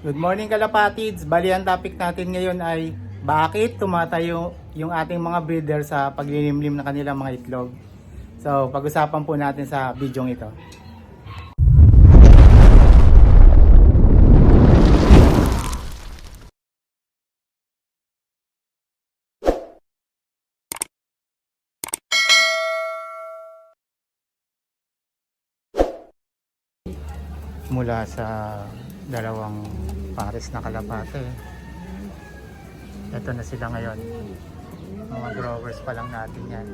Good morning kalapatids. Bali ang topic natin ngayon ay bakit tumatayo yung ating mga breeder sa paglilimlim ng kanilang mga itlog. So pag-usapan po natin sa video ito. Mula sa dalawang pares na kalapate, ito na sila ngayon. Mga growers pa lang natin yan.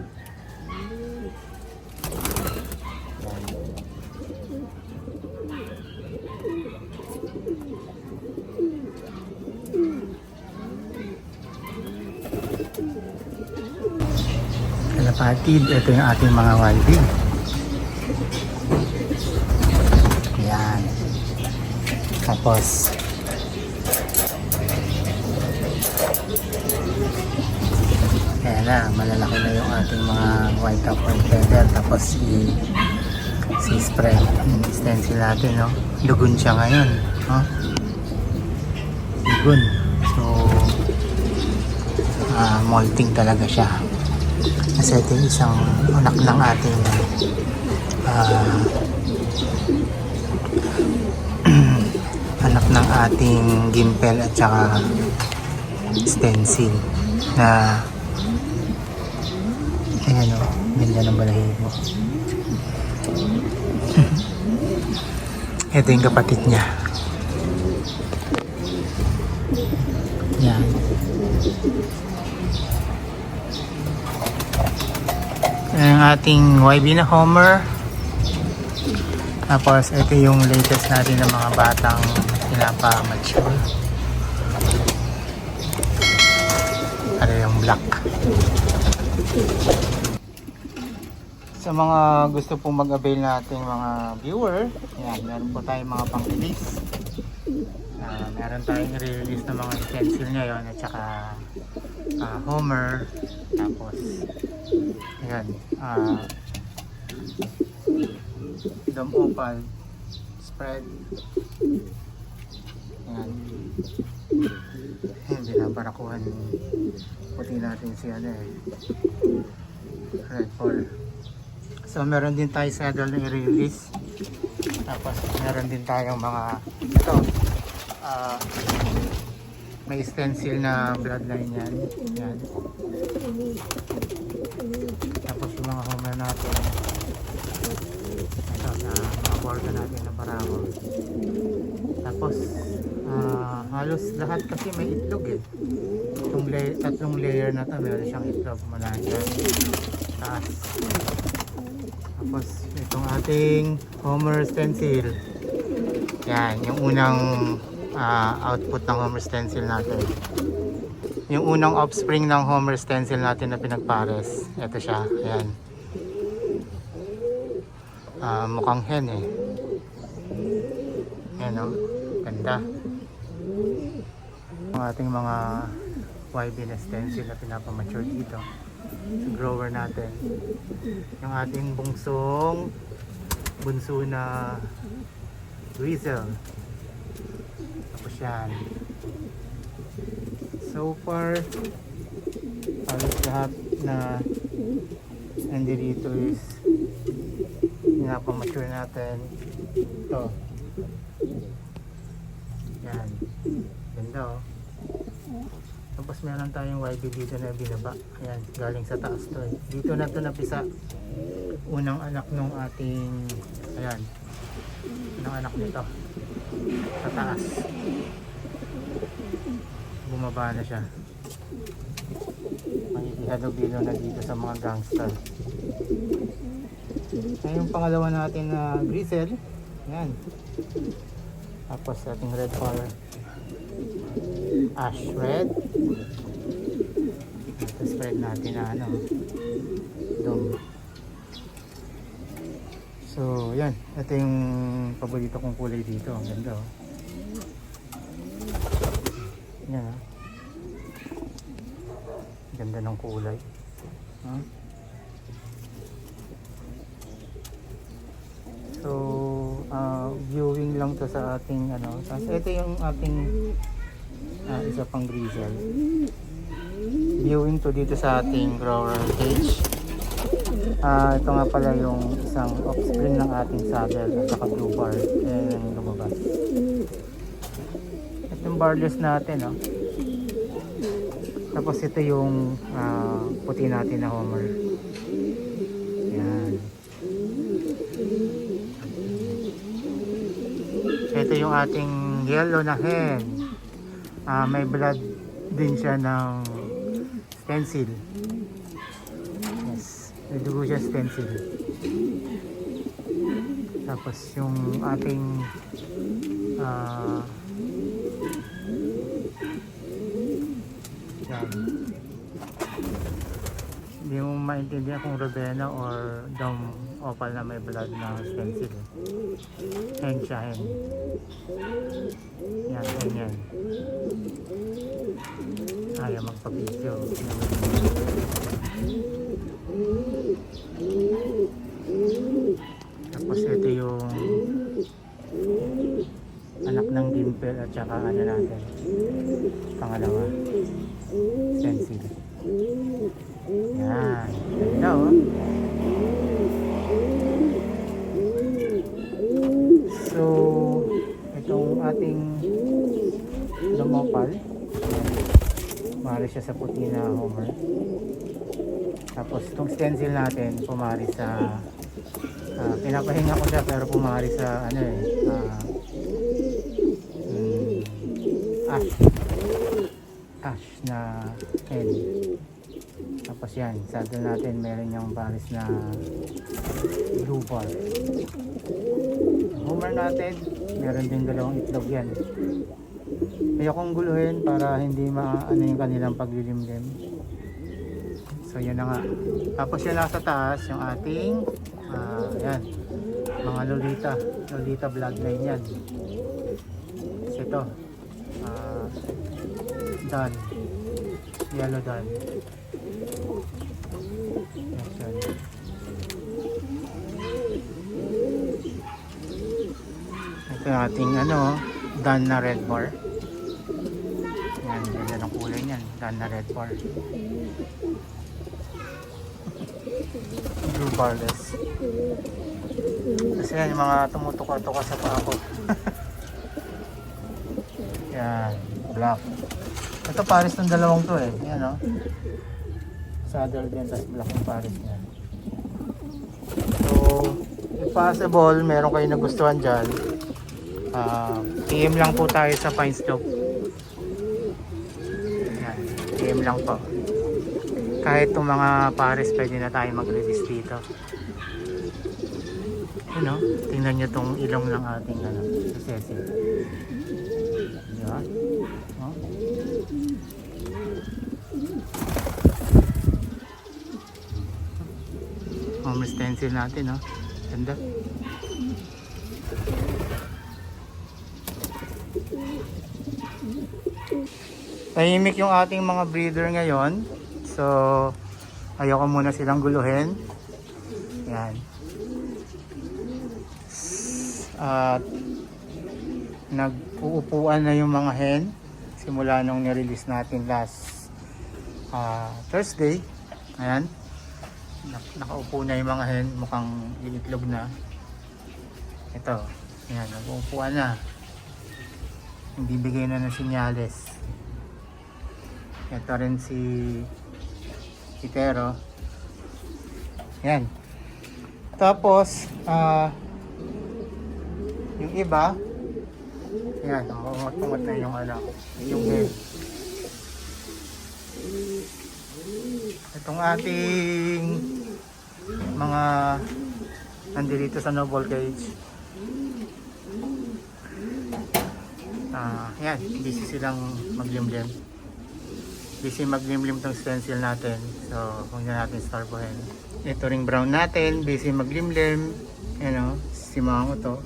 Kalapatid, ito yung ating mga YB. Yan. Tapos ayan na, malalaki na yung ating mga white top and feather. Tapos si spread yung stencil natin, no? Lugun siya ngayon, no? Lugun. So molting talaga siya kasi ito yung isang anak ng ating anak ng ating gimpel at saka stencil na ayan o, ganda ng balahibo. Ito yung kapatid niya. Yan. Ang ating YB na Homer. Tapos ito yung latest natin ng mga batang pinapa-mature. Ano yung black. Sa mga gusto pong mag-avail nating mga viewer, yan, meron po tayong mga pang-release. Meron tayong i-release ng mga stencil ngayon at saka Homer. Tapos ayan, dom opal spread. Ayan, hindi na parakuhan puti natin si red ball. So meron din tayo saddle na i-release. Tapos meron din tayong mga ito, may stencil na bloodline yan. Yan. Tapos yung mga Homer natin, ito sa mga bordo natin na barako. Tapos halos lahat kasi may itlog eh. Itong tatlong layer na to, meron siyang itlog mula dyan taas. Tapos itong ating Homer stencil, yan yung unang output ng Homer stencil natin. Yung unang offspring ng Homer stencil natin na pinagpares, ito siya. Ayan, mukhang hen eh. Ayan o, ganda. Ang ating mga YB na stencil na pinapamature dito sa grower natin. Yung ating bunso na Weasel. Tapos yan. So far halos lahat na nandito is pinapamature natin. Ito. Yan. Ganda oh. Tapos meron tayong YB dito na binaba. Ayan, galing sa taas to eh. Dito na to napisa. Unang anak nung ating, ayan, unang anak nito sa taas. Bumaba na siya. Makikihalo-bilo na dito sa mga gangster. Ayan yung pangalawa natin na Grisel. Ayan. Tapos ating red color ash red. Ito spread natin na dome. So yan, ito yung paborito kong kulay dito. Ang ganda oh. Yan oh. Ganda ng kulay. So viewing lang to sa ating ano. Tapos ito yung ating isa pang grizzle. Viewing to dito sa ating grower cage. Ito nga pala yung isang offspring ng ating saddle at saka blue bar. Ayan yung lumabas. Ito yung barless natin, no? Tapos ito yung puti natin na homer. Yan. Ito yung ating yellow na hen. May blood din siya ng stencil. Yes. May dugo siya stencil. Tapos yung ating yan. Hindi mo maintindihan kung Ravenna or Dom Opal na may blood na stencil. Hen siya, hen. Yan, ganyan. Ayaw magpa-video. Tapos ito yung anak ng dimple at saka ano natin, pangalawa, stencil. Yan, ganda oh. So itong ating lumopal, pumari siya sa puti na homer. Tapos itong stencil natin pumari sa pinapahinga ko siya pero pumari sa ano ash na hen. Tapos yan, saddle natin meron yung paris na blue bar. Homer natin meron din dalawang itlog yan. Ayokong guluhin para hindi maano yung kanilang paglilimlim. So yan na nga. Tapos yan nasa taas yung ating yan, mga Lolita bloodline yan. So ito Dan, yellow Dan. Yes, yan. Ito yung ating Dan na red bar. Yan, ganda ng kulay niyan, Dan na red bar. Blue barless. Kasi yan yung mga tumutuka-tuka sa paa ko. Yan, black. Ito pares ng dalawang to eh. Yan o. Saddle din, tas black yung pares niya. So, if possible, meron kayo nagustuhan dyan. PM lang po tayo sa Pine Slope. Yan, PM lang po. Kahit itong mga pares pwede na tayo mag-release dito. Ano? Tingnan nyo itong ilong ng ating sisesi. Diba? Oh. Home stencil natin, no? Ganda. Tahimik yung ating mga breeder ngayon. So, ayoko muna silang guluhin. Yan. At nag-uupuan na yung mga hen simula nung nirelease natin last Thursday. Ayan. Nakaupo na yung mga hen. Mukhang iitlog na. Ito. Ayan. Nag-uupuan na. Hindi bigay na ng sinyales. Ito rin si Tero. Yan. Tapos yung iba, yan, umat na yung yung head. Itong ating mga nandito sa noble cage. Yan, busy silang maglimlim. Busy maglimlim tong stencil natin. So, huwag na natin starbohin. Ito ring brown natin, busy maglimlim. Yan o, si Mango to.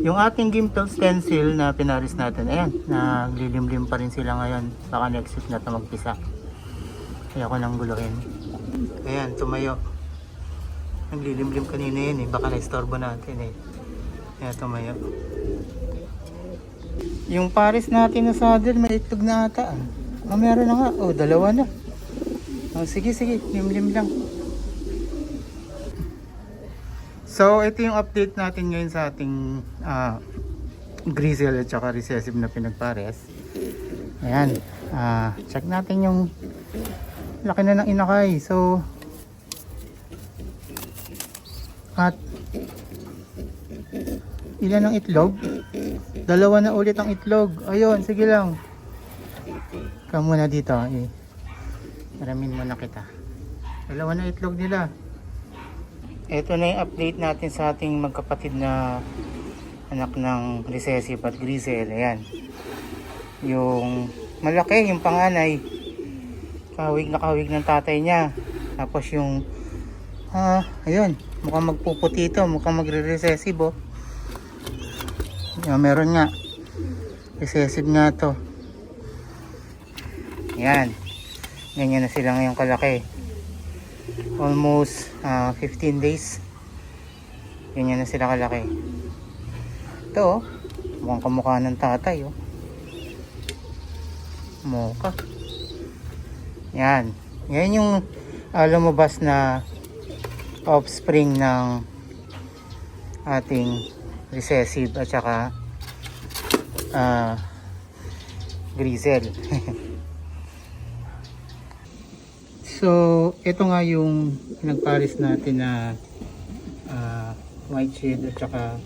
Yung ating gimpel stencil na pinaris natin, ayan, naglilimlim pa rin sila ngayon. Baka next week na ito magpisa. Kaya ko nang guluhin. Ayan, tumayo. Naglilimlim kanina yun eh. Baka na-istorbo natin eh. Kaya tumayo. Yung pares natin na saddle, may itlog na ata. Meron na nga. Oh, dalawa na. Oh, sige, sige. Limlim lang. So, ito yung update natin ngayon sa ating grizzle at saka recessive na pinagpares. Ayan. Check natin yung laki na ng inakay. So, at ilan ang itlog? Dalawa na ulit ang itlog. Ayun, sige lang. Ikaw muna dito. Maramin muna kita. Dalawa na itlog nila. Ito na yung update natin sa ating magkapatid na anak ng recessive at grizzle. Ayan. Yung malaki, yung panganay. Kawig na kawig ng tatay niya. Tapos yung ayun, mukhang magpuputi ito. Mukhang magre-recessive oh. Yan, meron nga. Recessive nga to. Yan. Ganyan na sila ngayong kalaki. Almost 15 days. Ganyan na sila kalaki. Ito oh. Mukhang kamukha ng tatay oh. Mukha. Yan. Yan yung lumabas na offspring ng ating recessive at saka grizzle. So, ito nga yung nagpares natin na white shade at saka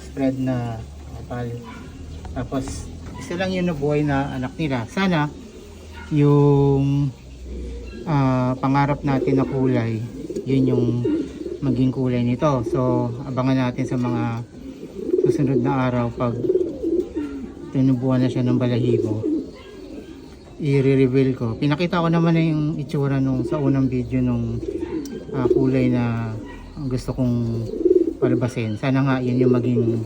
spread na kapal. Tapos, isa lang yung nabuhay na anak nila. Sana, yung pangarap natin na kulay, yun yung maging kulay nito. So, abangan natin sa mga susunod na araw pag tinubuhan na siya ng balahibo. I-reveal ko. Pinakita ko naman na yung itsura nung sa unang video nung kulay na gusto kong palabasin. Sana nga yun yung maging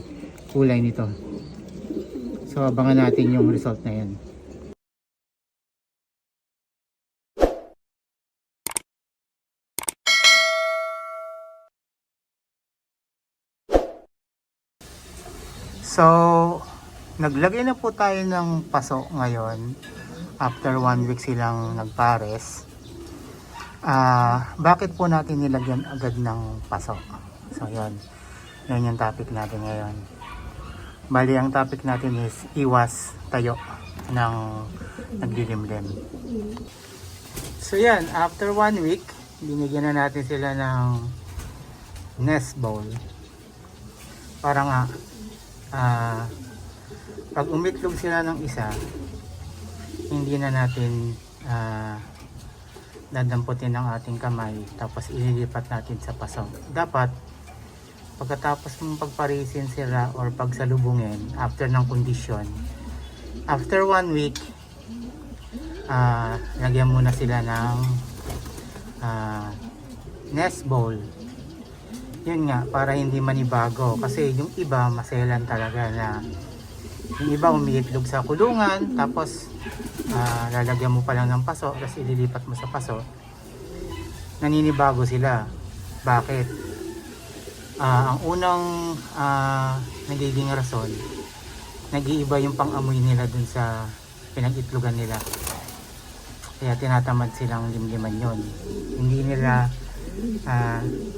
kulay nito. So abangan natin yung result na yan. So naglagay na po tayo ng paso ngayon. After 1 week silang nagpares. Bakit po natin nilagyan agad ng paso? So yun. Yun yung topic natin ngayon. Bali ang topic natin is iwas tayo ng naglilimlim. So yan. After 1 week, binigyan na natin sila ng nest bowl. Para nga pag umitlog sila ng isa, hindi na natin dadamputin ng ating kamay tapos ililipat natin sa paso. Dapat pagkatapos mong pagparisin sila or pagsalubungin after ng kondisyon, after 1 week lagyan muna sila ng nest bowl. Yun nga, para hindi manibago kasi yung iba maselan talaga na yung iba umiitlog sa kulungan tapos lalagyan mo pa lang ng paso tapos ililipat mo sa paso, naninibago sila. Bakit? Ang unang nagiging rason, nag-iiba yung pang-amoy nila dun sa pinag-itlogan nila, kaya tinatamad silang limliman yon. Hindi nila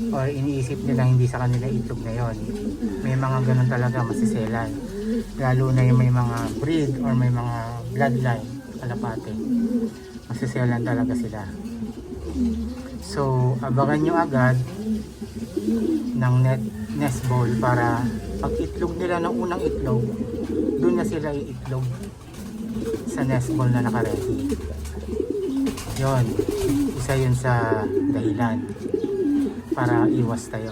or iniisip nila hindi sa kanila itlog na yon. May mga ganun talaga, masiselan, lalo na yung may mga breed or may mga bloodline kalapate, masiselan talaga sila. So abangan nyo agad ng nest bowl para pag itlog nila ng unang itlog, doon na sila iitlog sa nest bowl na naka-ready. Yon, isa yun sa dahilan para iwas tayo.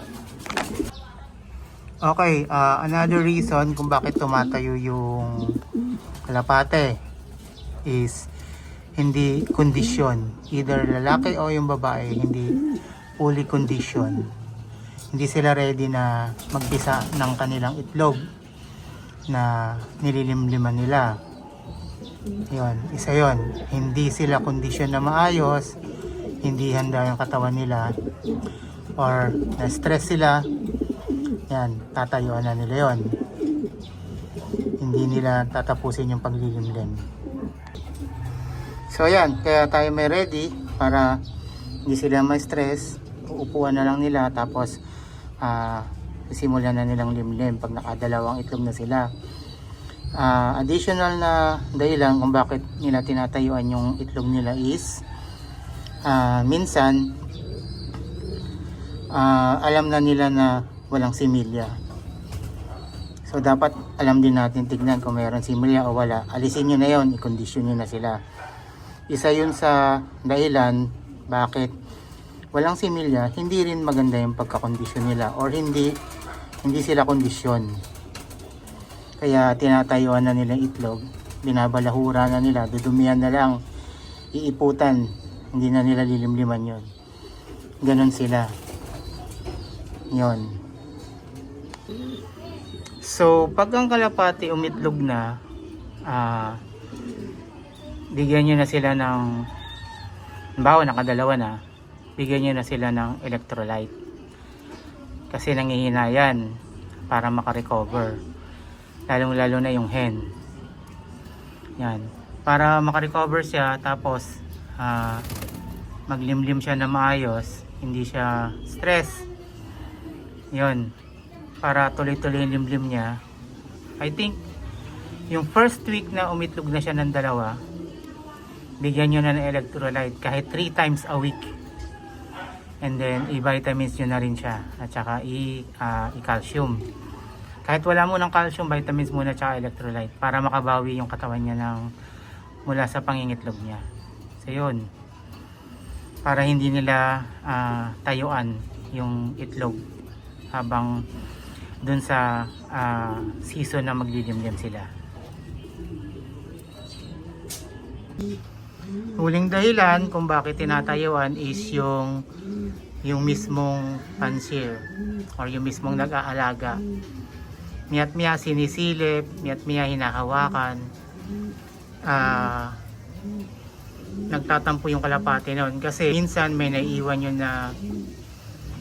Okay, another reason kung bakit tumatayo yung kalapate is hindi kondisyon. Either lalaki o yung babae, hindi fully condition. Hindi sila ready na magpisa ng kanilang itlog na nililimliman nila. Yun, isa yun. Hindi sila kondisyon na maayos, hindi handa yung katawan nila or na-stress sila, yan, tatayuan na nila yon. Hindi nila tatapusin yung paglilimlim. So yan, kaya tayo may ready para hindi sila ma-stress. Uupuan na lang nila, tapos simulan na nilang limlim pag nakadalawang itlog na sila. Additional na dahilan kung bakit nila tinatayuan yung itlog nila is minsan alam na nila na walang similya. So dapat alam din natin tignan kung mayroon similya o wala. Alisin nyo na yon, i-condition nyo na sila. Isa yun sa dahilan bakit walang similya, hindi rin maganda yung pagkakondisyon nila, or hindi sila kondisyon. Kaya tinatayuan na nila itlog, binabalahura na nila, dudumihan na lang, iiputan, hindi na nila lilimliman yon. Ganon sila. Yon. So pag ang kalapati umitlog na, bigyan nyo na sila ng, bawa nakadalawa na, bigyan nyo na sila ng electrolyte. Kasi nangihina yan para makarecover. Lalong lalo na yung hen. Yan. Para makarecover siya, tapos maglimlim siya na maayos, hindi siya stress. Yon. Para tuloy-tuloy yung limlim niya. I think yung first week na umitlog na siya ng dalawa, bigyan nyo na ng electrolyte kahit 3 times a week. And then i-vitamins nyo na rin siya, at saka i-calcium. Kahit wala mo ng calcium, vitamins muna, tsaka electrolyte, para makabawi yung katawan niya mula sa pangingitlog niya. So yun, para hindi nila tayuan yung itlog habang dun sa season na maglilimlim sila. Huling dahilan kung bakit tinatayuan is yung mismong pansir or yung mismong nag-aalaga. Miyat-miya sinisilip, miyat-miya hinahawakan, nagtatampo yung kalapati noon kasi minsan may naiiwan yun na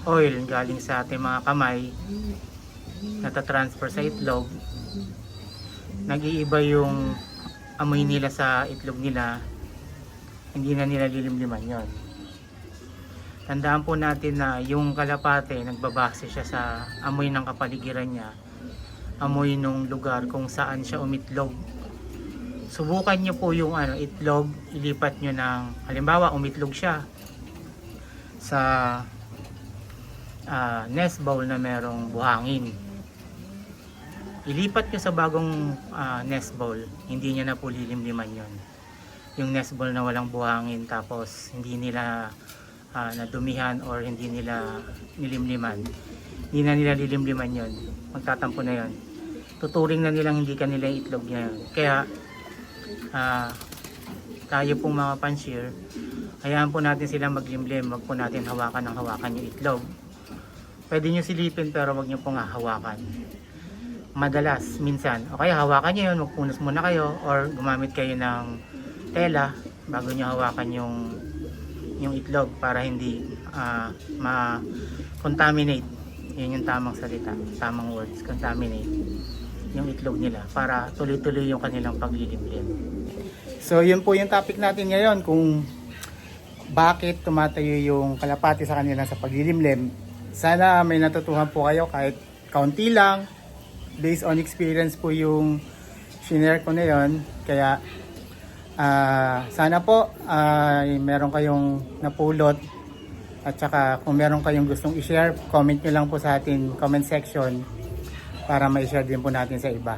oil galing sa ating mga kamay, natatransfer sa itlog, nag-iiba yung amoy nila sa itlog nila, hindi na nila lilimliman yon. Tandaan po natin na yung kalapate, nagbabase siya sa amoy ng kapaligiran niya, amoy nung lugar kung saan siya umitlog. Subukan nyo po yung itlog, ilipat nyo ng, halimbawa umitlog siya sa nest bowl na merong buhangin. Ilipat nyo sa bagong nest bowl, hindi nyo na po lilimliman yon. Yung nest bowl na walang buhangin, tapos hindi nila nadumihan or hindi nila nilimliman, hindi na nila lilimliman yon, magtatampo na yon. Tuturing na nilang hindi kanila itlog niya yun. Kaya tayo pong mga pansir, hayaan po natin sila maglimlim, wag po natin hawakan yung itlog. Pwede nyo silipin pero wag nyo pong hawakan. Madalas, minsan, o kaya hawakan nyo yun, magpunos muna kayo, or gumamit kayo ng tela bago nyo hawakan yung itlog para hindi ma-contaminate. Yun yung tamang salita, tamang words, contaminate yung itlog nila para tuloy-tuloy yung kanilang paglilimlim. So yun po yung topic natin ngayon, kung bakit tumatayo yung kalapati sa kanila sa paglilimlim. Sana may natutuhan po kayo kahit kaunti lang, based on experience po yung shinare ko na yun. Kaya sana po meron kayong napulot, at saka kung meron kayong gustong i-share, comment nyo lang po sa ating comment section para ma-share din po natin sa iba.